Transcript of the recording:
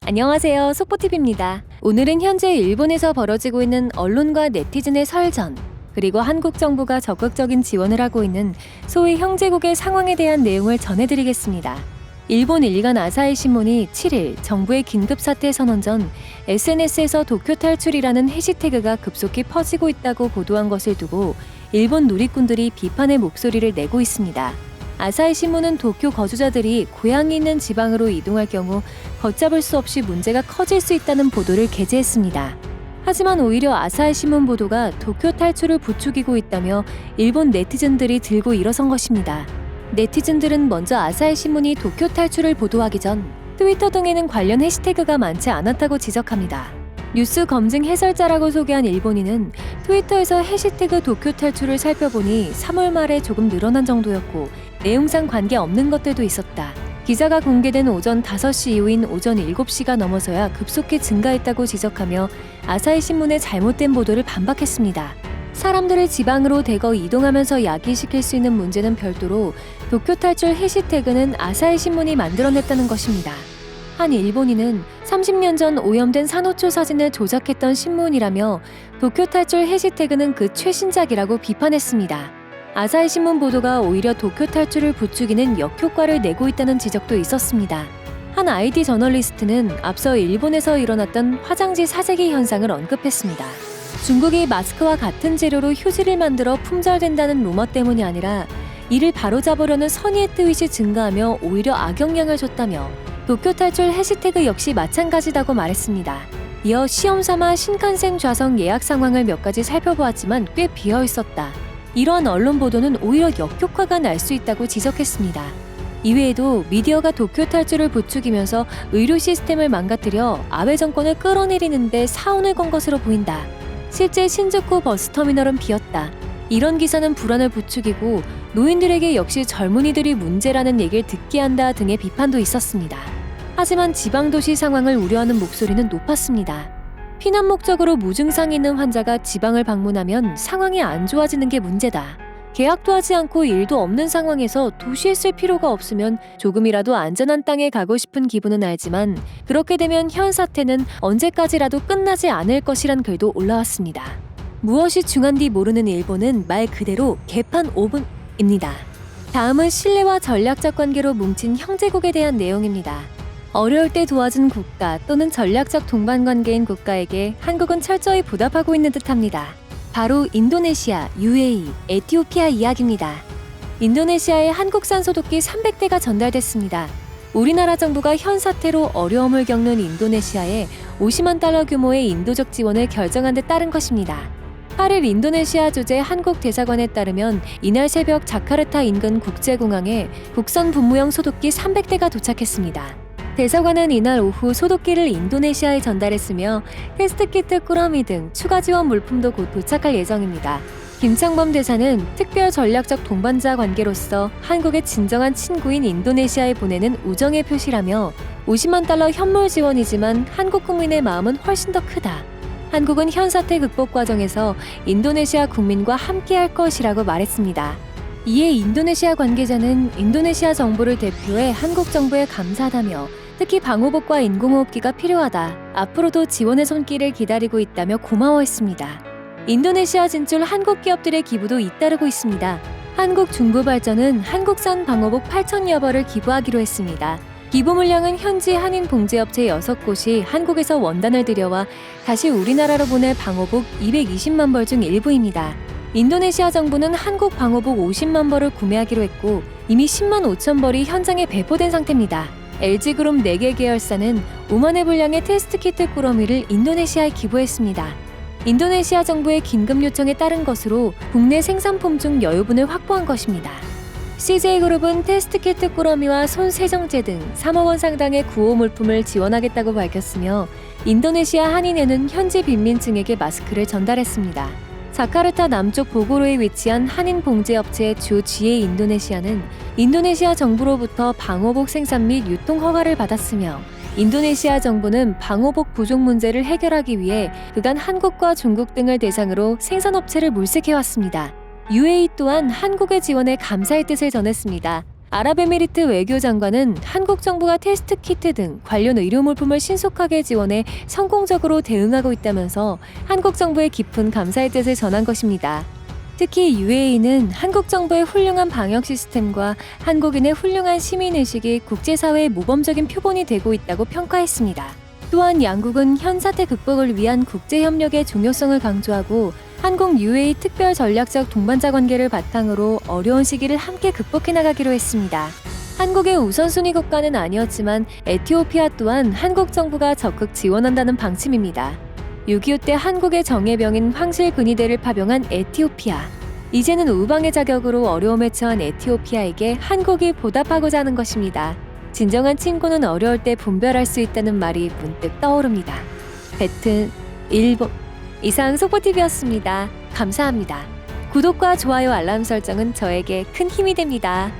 안녕하세요. 속보TV입니다. 오늘은 현재 일본에서 벌어지고 있는 언론과 네티즌의 설전, 그리고 한국 정부가 적극적인 지원을 하고 있는 소위 형제국의 상황에 대한 내용을 전해드리겠습니다. 일본 일간 아사히 신문이 7일 정부의 긴급사태 선언 전 SNS에서 도쿄 탈출이라는 해시태그가 급속히 퍼지고 있다고 보도한 것을 두고 일본 누리꾼들이 비판의 목소리를 내고 있습니다. 아사히 신문은 도쿄 거주자들이 고향이 있는 지방으로 이동할 경우 걷잡을 수 없이 문제가 커질 수 있다는 보도를 게재했습니다. 하지만 오히려 아사히 신문 보도가 도쿄 탈출을 부추기고 있다며 일본 네티즌들이 들고 일어선 것입니다. 네티즌들은 먼저 아사히 신문이 도쿄 탈출을 보도하기 전 트위터 등에는 관련 해시태그가 많지 않았다고 지적합니다. 뉴스 검증 해설자라고 소개한 일본인은 트위터에서 해시태그 도쿄 탈출을 살펴보니 3월 말에 조금 늘어난 정도였고 내용상 관계없는 것들도 있었다. 기사가 공개된 오전 5시 이후인 오전 7시가 넘어서야 급속히 증가했다고 지적하며 아사히 신문의 잘못된 보도를 반박했습니다. 사람들을 지방으로 대거 이동하면서 야기시킬 수 있는 문제는 별도로 도쿄 탈출 해시태그는 아사히 신문이 만들어냈다는 것입니다. 한 일본인은 30년 전 오염된 산호초 사진을 조작했던 신문이라며 도쿄 탈출 해시태그는 그 최신작이라고 비판했습니다. 아사히 신문 보도가 오히려 도쿄 탈출을 부추기는 역효과를 내고 있다는 지적도 있었습니다. 한 IT 저널리스트는 앞서 일본에서 일어났던 화장지 사재기 현상을 언급했습니다. 중국이 마스크와 같은 재료로 휴지를 만들어 품절된다는 루머 때문이 아니라 이를 바로잡으려는 선의의 뜻이 증가하며 오히려 악영향을 줬다며 도쿄 탈출 해시태그 역시 마찬가지다고 말했습니다. 이어 시험삼아 신칸센 좌석 예약 상황을 몇 가지 살펴보았지만 꽤 비어 있었다. 이러한 언론 보도는 오히려 역효과가 날 수 있다고 지적했습니다. 이외에도 미디어가 도쿄 탈출을 부추기면서 의료 시스템을 망가뜨려 아베 정권을 끌어내리는데 사원을 건 것으로 보인다. 실제 신주쿠 버스터미널은 비었다. 이런 기사는 불안을 부추기고 노인들에게 역시 젊은이들이 문제라는 얘기를 듣게 한다 등의 비판도 있었습니다. 하지만 지방도시 상황을 우려하는 목소리는 높았습니다. 피난 목적으로 무증상이 있는 환자가 지방을 방문하면 상황이 안 좋아지는 게 문제다. 계약도 하지 않고 일도 없는 상황에서 도시에 쓸 필요가 없으면 조금이라도 안전한 땅에 가고 싶은 기분은 알지만 그렇게 되면 현 사태는 언제까지라도 끝나지 않을 것이란 글도 올라왔습니다. 무엇이 중한디 모르는 일본은 말 그대로 개판 5분입니다. 다음은 신뢰와 전략적 관계로 뭉친 형제국에 대한 내용입니다. 어려울 때 도와준 국가 또는 전략적 동반관계인 국가에게 한국은 철저히 보답하고 있는 듯합니다. 바로 인도네시아, UAE, 에티오피아 이야기입니다. 인도네시아에 한국산 소독기 300대가 전달됐습니다. 우리나라 정부가 현 사태로 어려움을 겪는 인도네시아에 50만 달러 규모의 인도적 지원을 결정한 데 따른 것입니다. 8일 인도네시아 주재 한국 대사관에 따르면 이날 새벽 자카르타 인근 국제공항에 국산 분무형 소독기 300대가 도착했습니다. 대사관은 이날 오후 소독기를 인도네시아에 전달했으며 테스트키트 꾸러미 등 추가 지원 물품도 곧 도착할 예정입니다. 김창범 대사는 특별 전략적 동반자 관계로서 한국의 진정한 친구인 인도네시아에 보내는 우정의 표시라며 50만 달러 현물 지원이지만 한국 국민의 마음은 훨씬 더 크다. 한국은 현 사태 극복 과정에서 인도네시아 국민과 함께할 것이라고 말했습니다. 이에 인도네시아 관계자는 인도네시아 정부를 대표해 한국 정부에 감사하다며 특히 방호복과 인공호흡기가 필요하다. 앞으로도 지원의 손길을 기다리고 있다며 고마워했습니다. 인도네시아 진출 한국 기업들의 기부도 잇따르고 있습니다. 한국중부발전은 한국산 방호복 8,000여 벌을 기부하기로 했습니다. 기부 물량은 현지 한인 봉제업체 6곳이 한국에서 원단을 들여와 다시 우리나라로 보낼 방호복 220만 벌 중 일부입니다. 인도네시아 정부는 한국 방호복 50만 벌을 구매하기로 했고 이미 10만 5천 벌이 현장에 배포된 상태입니다. LG그룹 4개 계열사는 5만회 분량의 테스트키트 꾸러미를 인도네시아에 기부했습니다. 인도네시아 정부의 긴급 요청에 따른 것으로 국내 생산품 중 여유분을 확보한 것입니다. CJ그룹은 테스트키트 꾸러미와 손 세정제 등 3억 원 상당의 구호 물품을 지원하겠다고 밝혔으며 인도네시아 한인회는 현지 빈민층에게 마스크를 전달했습니다. 자카르타 남쪽 보고로에 위치한 한인 봉제업체 주 GA 인도네시아는 인도네시아 정부로부터 방호복 생산 및 유통 허가를 받았으며 인도네시아 정부는 방호복 부족 문제를 해결하기 위해 그간 한국과 중국 등을 대상으로 생산업체를 물색해왔습니다. UAE 또한 한국의 지원에 감사의 뜻을 전했습니다. 아랍에미리트 외교장관은 한국 정부가 테스트 키트 등 관련 의료물품을 신속하게 지원해 성공적으로 대응하고 있다면서 한국 정부의 깊은 감사의 뜻을 전한 것입니다. 특히 UAE는 한국 정부의 훌륭한 방역 시스템과 한국인의 훌륭한 시민의식이 국제사회의 모범적인 표본이 되고 있다고 평가했습니다. 또한 양국은 현 사태 극복을 위한 국제협력의 중요성을 강조하고 한국 UAE 특별 전략적 동반자 관계를 바탕으로 어려운 시기를 함께 극복해 나가기로 했습니다. 한국의 우선순위 국가는 아니었지만 에티오피아 또한 한국 정부가 적극 지원한다는 방침입니다. 6.25 때 한국의 정예병인 황실근위대를 파병한 에티오피아. 이제는 우방의 자격으로 어려움에 처한 에티오피아에게 한국이 보답하고자 하는 것입니다. 진정한 친구는 어려울 때 분별할 수 있다는 말이 문득 떠오릅니다. 베튼, 일본. 이상 속보TV였습니다. 감사합니다. 구독과 좋아요 알람 설정은 저에게 큰 힘이 됩니다.